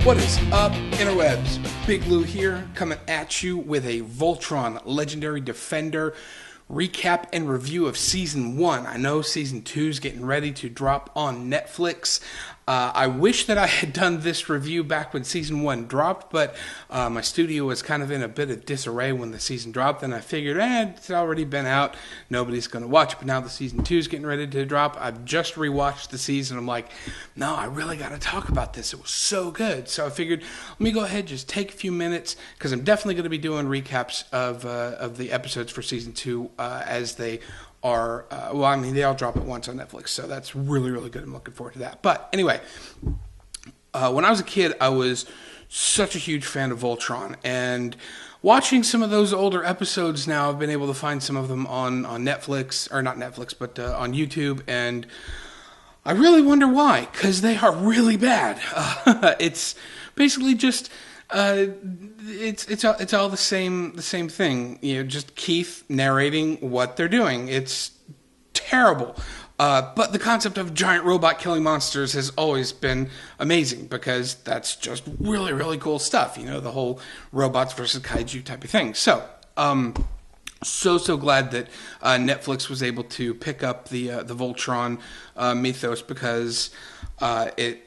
What is up, InterWebs? Big Lou here, coming at you with a Voltron Legendary Defender recap and review of Season 1. I know Season 2 is getting ready to drop on Netflix. I wish that I had done this review back when Season 1 dropped, but my studio was kind of in a bit of disarray when the season dropped, and I figured, it's already been out, nobody's going to watch it, but now the Season 2 is getting ready to drop. I've just rewatched the season. I'm like, no, I really got to talk about this. It was so good. So I figured, let me go ahead and just take a few minutes, because I'm definitely going to be doing recaps of the episodes for Season 2 as they are, they all drop at once on Netflix, so that's really, really good. I'm looking forward to that. But anyway, when I was a kid, I was such a huge fan of Voltron, and watching some of those older episodes now, I've been able to find some of them on Netflix, or not Netflix, but on YouTube, and I really wonder why, because they are really bad. It's basically just... It's all the same thing. Just Keith narrating what they're doing. It's terrible. But the concept of giant robot killing monsters has always been amazing, because that's just really, really cool stuff. The whole robots versus kaiju type of thing. So, so glad that Netflix was able to pick up the Voltron mythos, because it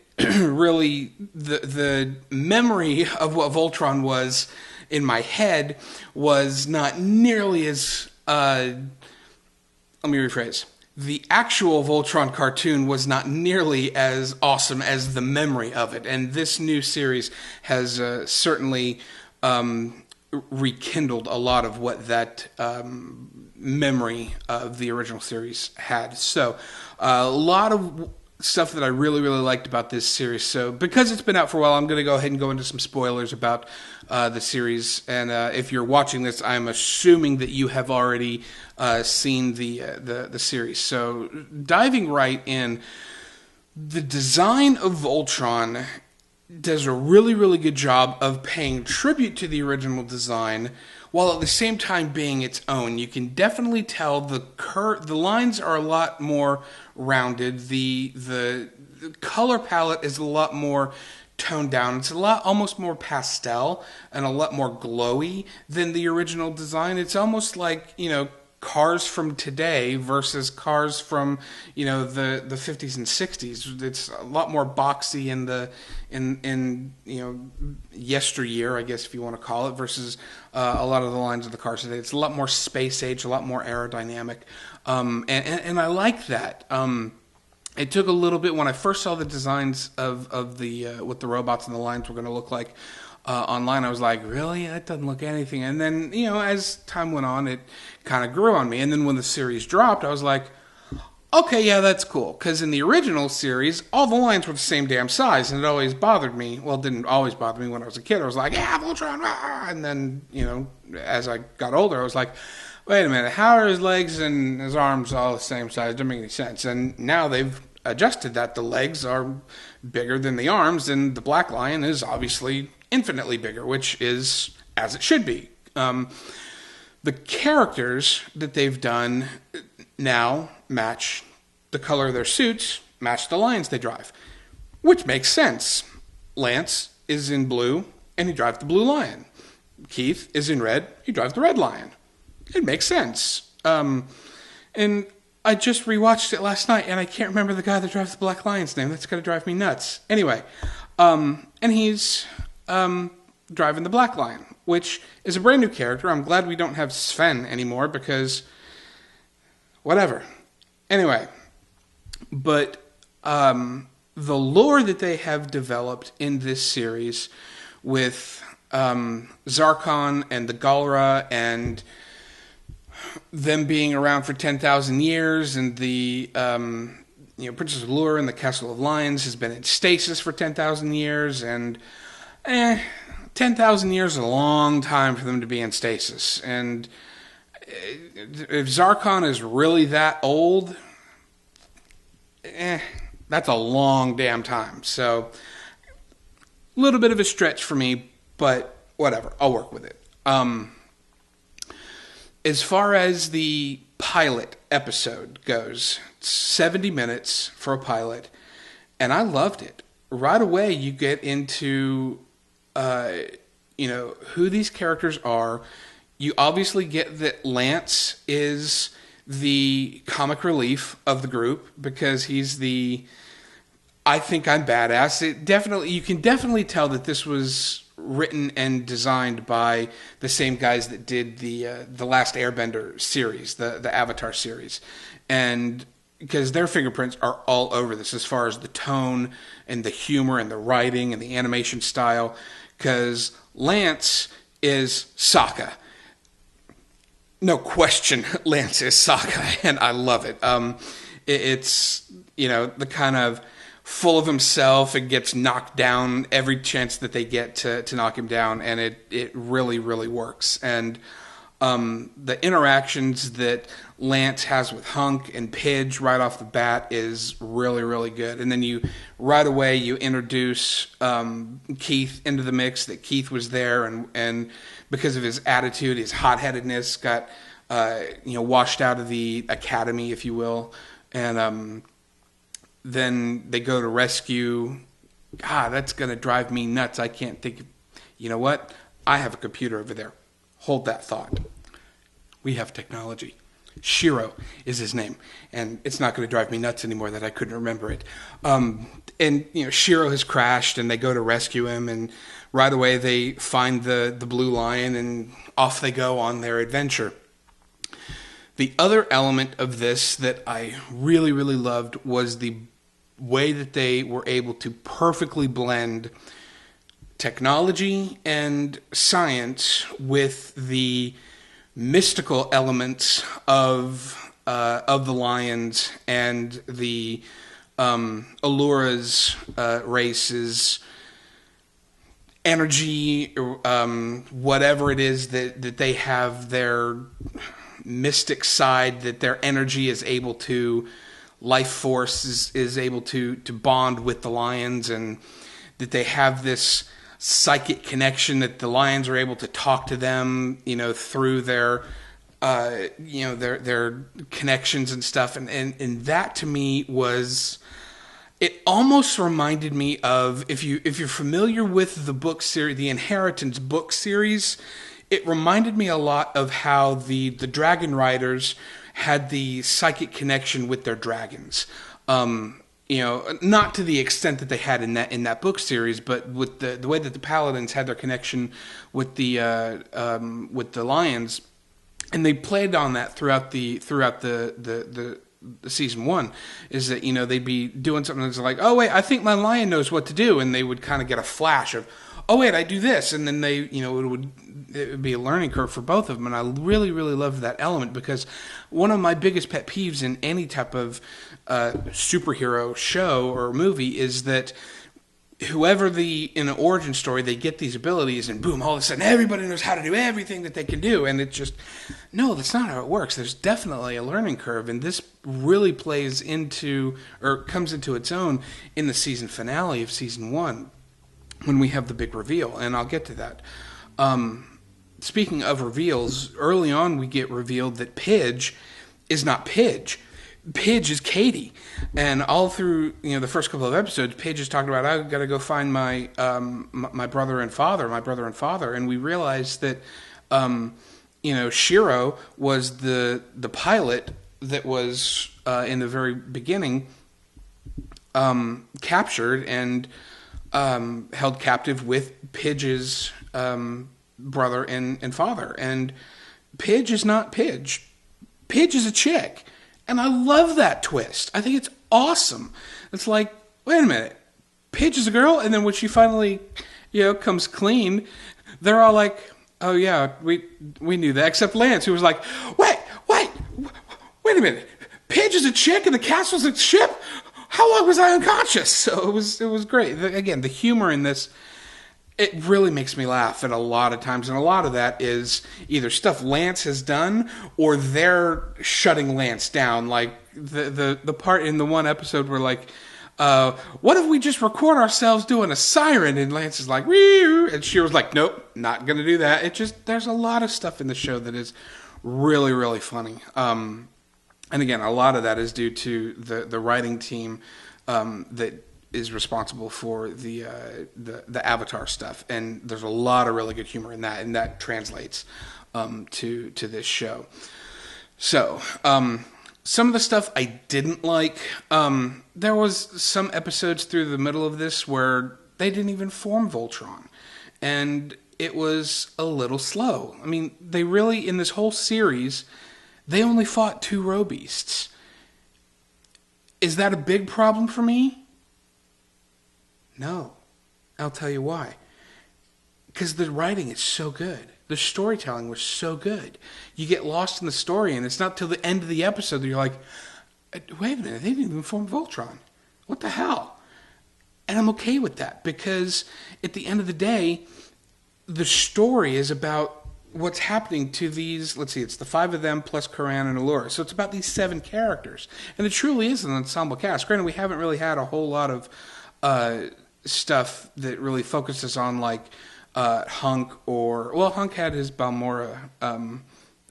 really, the memory of what Voltron was in my head was not nearly as, let me rephrase. The actual Voltron cartoon was not nearly as awesome as the memory of it. And this new series has certainly rekindled a lot of what that memory of the original series had. So, a lot of stuff that I really, really liked about this series. So, because it's been out for a while, I'm going to go ahead and go into some spoilers about the series. And if you're watching this, I'm assuming that you have already seen the series. So, diving right in, the design of Voltron does a really, really good job of paying tribute to the original design, while at the same time being its own. You can definitely tell the lines are a lot more rounded. The color palette is a lot more toned down. It's almost more pastel and a lot more glowy than the original design. It's almost like, cars from today versus cars from, the 50s and 60s. It's a lot more boxy in yesteryear, I guess, if you want to call it, versus a lot of the lines of the cars today. It's a lot more space age, a lot more aerodynamic, and I like that. It took a little bit when I first saw the designs of the what the robots and the lines were going to look like. Online, I was like, really? That doesn't look anything. And then, as time went on, it kind of grew on me. And then when the series dropped, I was like, okay, yeah, that's cool. Because in the original series, all the lines were the same damn size, and it always bothered me. Well, it didn't always bother me when I was a kid. I was like, yeah, Voltron, rah! And then, as I got older, I was like, wait a minute, how are his legs and his arms all the same size? It doesn't make any sense. And now they've adjusted that. The legs are bigger than the arms, and the Black Lion is obviously infinitely bigger, which is as it should be. The characters that they've done now match the color of their suits, match the lines they drive, which makes sense. Lance is in blue, and he drives the Blue Lion. Keith is in red, he drives the Red Lion. It makes sense. And I just rewatched it last night, and I can't remember the guy that drives the Black Lion's name. That's going to drive me nuts. Anyway, and he's driving the Black Lion, which is a brand new character. I'm glad we don't have Sven anymore, because whatever. Anyway, but the lore that they have developed in this series with Zarkon and the Galra and them being around for 10,000 years, and the Princess Allure and the Castle of Lions has been in stasis for 10,000 years, and 10,000 years is a long time for them to be in stasis. And if Zarkon is really that old, that's a long damn time. So, a little bit of a stretch for me, but whatever, I'll work with it. As far as the pilot episode goes, 70 minutes for a pilot, and I loved it. right away you get into who these characters are. You obviously get that Lance is the comic relief of the group because he's the I think I'm badass. You can definitely tell that this was written and designed by the same guys that did the Last Airbender series, the Avatar series, and because their fingerprints are all over this as far as the tone and the humor and the writing and the animation style. Because Lance is Sokka. No question, Lance is Sokka, and I love it. It's, the kind of full of himself and gets knocked down every chance that they get to knock him down, and it really, really works. And the interactions that Lance has with Hunk and Pidge right off the bat is really, really good. And then right away you introduce Keith into the mix, that Keith was there, and because of his attitude, his hot-headedness, got washed out of the academy, if you will. And then they go to rescue. God, that's going to drive me nuts. I can't think of, you know what? I have a computer over there. Hold that thought. We have technology. Shiro is his name, and it's not going to drive me nuts anymore that I couldn't remember it. Shiro has crashed, and they go to rescue him, and right away they find the blue lion, and off they go on their adventure. The other element of this that I really, really loved was the way that they were able to perfectly blend technology and science with the mystical elements of the lions and the Allura's race's energy, whatever it is that they have, their mystic side, that their energy is able to, life force is able to bond with the lions, and that they have this psychic connection, that the lions are able to talk to them, through their, their connections and stuff. And that to me it almost reminded me of, if you're familiar with the book series, the Inheritance book series, it reminded me a lot of how the Dragon Riders had the psychic connection with their dragons. Not to the extent that they had in that book series, but with the way that the Paladins had their connection with the lions, and they played on that throughout the season one. Is that they'd be doing something that's like, oh wait, I think my lion knows what to do, and they would kind of get a flash of, oh wait, I do this, and then they it would be a learning curve for both of them, and I really, really loved that element, because one of my biggest pet peeves in any type of superhero show or movie is that whoever in an origin story, they get these abilities, and boom, all of a sudden everybody knows how to do everything that they can do, and it just, no, that's not how it works. There's definitely a learning curve, and this really plays into, or comes into its own in the season finale of season one, when we have the big reveal, and I'll get to that. Speaking of reveals, early on we get revealed that Pidge is not Pidge. Pidge is Katie, and all through the first couple of episodes, Pidge is talking about, I got to go find my brother and father, and we realize that Shiro was the pilot that was in the very beginning captured and held captive with Pidge's brother and father. And Pidge is not Pidge. Pidge is a chick. And I love that twist. I think it's awesome. It's like, wait a minute, Pidge is a girl? And then when she finally, comes clean, they're all like, oh yeah, we knew that. Except Lance, who was like, wait a minute. Pidge is a chick and the castle's a ship? How long was I unconscious? So it was great. Again, the humor in this, it really makes me laugh at a lot of times, and a lot of that is either stuff Lance has done or they're shutting Lance down. Like the part in the one episode where like, what if we just record ourselves doing a siren? And Lance is like, wee, and she was like, nope, not gonna do that. There's a lot of stuff in the show that is really, really funny. And again, a lot of that is due to the writing team that is responsible for the Avatar stuff, and there's a lot of really good humor in that, and that translates to this show. So, some of the stuff I didn't like, there was some episodes through the middle of this where they didn't even form Voltron, and it was a little slow. I mean, they really, in this whole series, they only fought 2 Robeasts. Is that a big problem for me? No. I'll tell you why. Because the writing is so good. The storytelling was so good. You get lost in the story, and it's not till the end of the episode that you're like, wait a minute, they didn't even form Voltron. What the hell? And I'm okay with that, because at the end of the day, the story is about what's happening to these, let's see, it's the 5 of them plus Karan and Allura. So it's about these 7 characters. And it truly is an ensemble cast. Granted, we haven't really had a whole lot of stuff that really focuses on, like, Hunk Hunk had his Balmora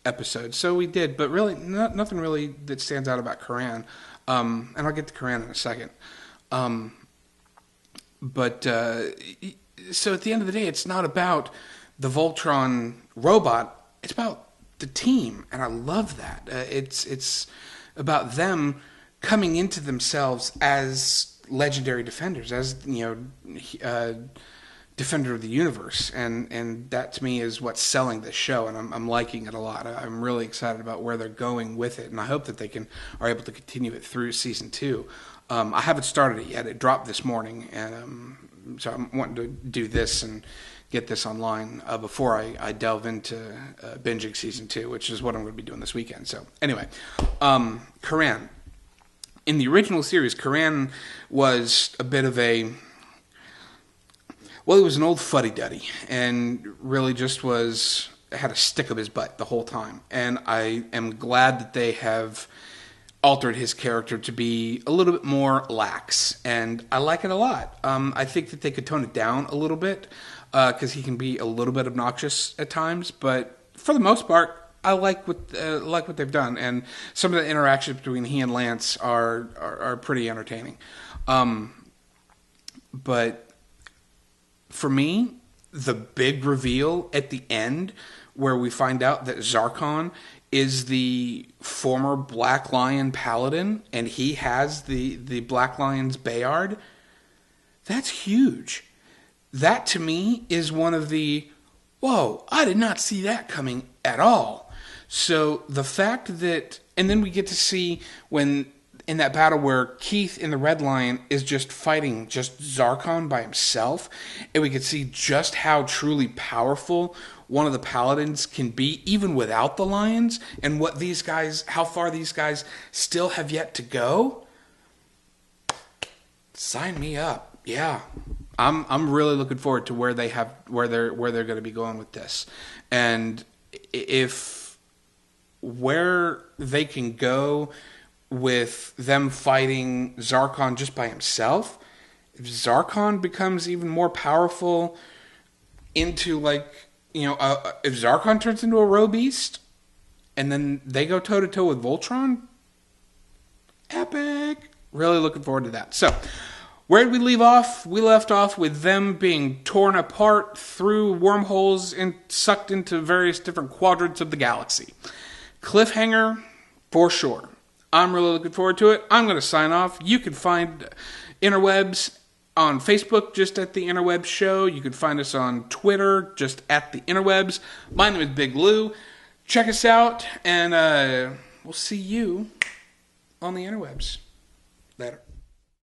episode, so we did, but really, nothing really that stands out about Karan. And I'll get to Karan in a second. So at the end of the day, it's not about the Voltron robot, it's about the team, and I love that. It's about them coming into themselves as legendary defenders, as, defender of the universe, and that to me is what's selling this show, and I'm liking it a lot. I'm really excited about where they're going with it, and I hope that they are able to continue it through season 2. I haven't started it yet. It dropped this morning, and so I'm wanting to do this and get this online before I delve into binging season 2, which is what I'm going to be doing this weekend. So anyway, Karan. In the original series, Karan was a bit of a... Well, he was an old fuddy-duddy, and really just had a stick up his butt the whole time. And I am glad that they have altered his character to be a little bit more lax, and I like it a lot. I think that they could tone it down a little bit, because he can be a little bit obnoxious at times, but for the most part, I like what they've done, and some of the interactions between he and Lance are pretty entertaining. But for me, the big reveal at the end, where we find out that Zarkon is the former Black Lion Paladin, and he has the Black Lion's Bayard, that's huge. That, to me, is one of the, whoa, I did not see that coming at all. So the fact that, and then we get to see when, in that battle where Keith in the Red Lion is just fighting just Zarkon by himself, and we can see just how truly powerful one of the Paladins can be, even without the Lions, and what these guys, how far these guys still have yet to go. Sign me up. Yeah. I'm really looking forward to where they're going to be going with this. And if where they can go with them fighting Zarkon just by himself, if Zarkon becomes even more powerful into, like, if Zarkon turns into a Robeast and then they go toe-to-toe with Voltron, epic. Really looking forward to that. So, where did we leave off? We left off with them being torn apart through wormholes and sucked into various different quadrants of the galaxy. Cliffhanger, for sure. I'm really looking forward to it. I'm going to sign off. You can find InterWebs on Facebook, just at the InterWebs Show. You can find us on Twitter, just at the InterWebs. My name is Big Lou. Check us out, and we'll see you on the InterWebs. Later.